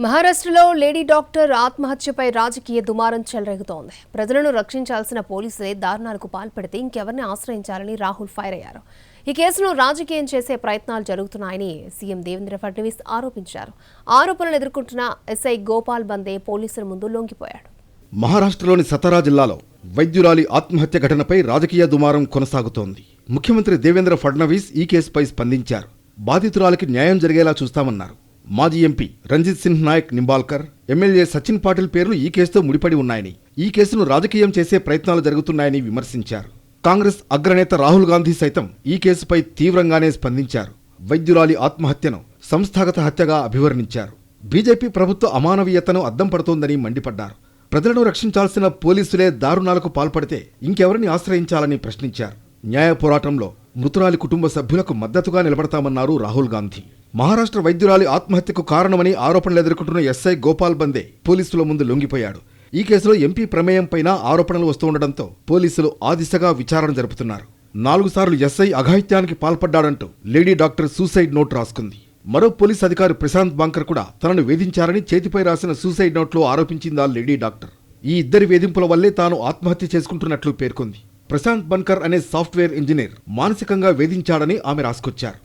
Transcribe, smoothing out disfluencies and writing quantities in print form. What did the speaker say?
మహారాష్ట్రలో lady doctor ఆత్మహత్యపై రాజకీయ దుమారం చెలరేగుతోంది. ప్రజలను రక్షించాల్సిన పోలీసులే దారుణాలకు పాల్పడితే ఇంకెవరిని ఆశ్రయించాలని రాహుల్ ఫైర్ అయ్యారు. ఈ కేసును రాజకీయం చేసే ప్రయత్నాలు జరుగుతున్నాయని సీఎం దేవేంద్ర ఫడ్నవీస్ ఆరోపించారు. ఆరోపణలు ఎదుర్కొంటున్న ఎస్ఐ గోపాల్ బందే పోలీసుల ముందు లొంగిపోయాడు. మహారాష్ట్రలోని సతారా జిల్లాలో వైద్యురాలి ఆత్మహత్య ఘటనపై రాజకీయ దుమారం కొనసాగుతోంది. ముఖ్యమంత్రి దేవేంద్ర ఫడ్నవీస్ ఈ కేసుపై స్పందించారు. బాధితురాలికి న్యాయం జరిగేలా చూస్తామన్నారు. మాజీ ఎంపీ రంజిత్ సింగ్ నాయక్ నింబాల్కర్, ఎమ్మెల్యే సచిన్ పాటిల్ పేర్లు ఈ కేసుతో ముడిపడి ఉన్నాయని, ఈ కేసును రాజకీయం చేసే ప్రయత్నాలు జరుగుతున్నాయని విమర్శించారు. కాంగ్రెస్ అగ్రనేత రాహుల్ గాంధీ సైతం ఈ కేసుపై తీవ్రంగానే స్పందించారు. వైద్యురాలి ఆత్మహత్యను సంస్థాగత హత్యగా అభివర్ణించారు. బీజేపీ ప్రభుత్వ అమానవీయతను అద్దం పడుతోందని మండిపడ్డారు. ప్రజలను రక్షించాల్సిన పోలీసులే దారుణాలకు పాల్పడితే ఇంకెవరిని ఆశ్రయించాలని ప్రశ్నించారు. న్యాయ పోరాటంలో మృతురాలి కుటుంబ సభ్యులకు మద్దతుగా నిలబడతామన్నారు రాహుల్ గాంధీ. మహారాష్ట్ర వైద్యురాలి ఆత్మహత్యకు కారణమని ఆరోపణలు ఎదుర్కొంటున్న ఎస్ఐ గోపాల్ బందే పోలీసుల ముందు లొంగిపోయాడు. ఈ కేసులో ఎంపీ ప్రమేయంపైన ఆరోపణలు వస్తుండటంతో పోలీసులు ఆ దిశగా విచారణ జరుపుతున్నారు. 4 సార్లు ఎస్ఐ అఘాయిత్యానికి పాల్పడ్డాడంటూ లేడీ డాక్టర్ సూసైడ్ నోట్ రాసుకుంది. మరో పోలీస్ అధికారి ప్రశాంత్ బాంకర్ కూడా తనను వేధించారని చేతిపై రాసిన సూసైడ్ నోట్లో ఆరోపించిందా లేడీ డాక్టర్. ఈ ఇద్దరి వేధింపుల వల్లే తాను ఆత్మహత్య చేసుకుంటున్నట్లు పేర్కొంది. ప్రశాంత్ బన్కర్ అనే సాఫ్ట్వేర్ ఇంజనీర్ మానసికంగా వేధించాడని ఆమె రాసుకొచ్చారు.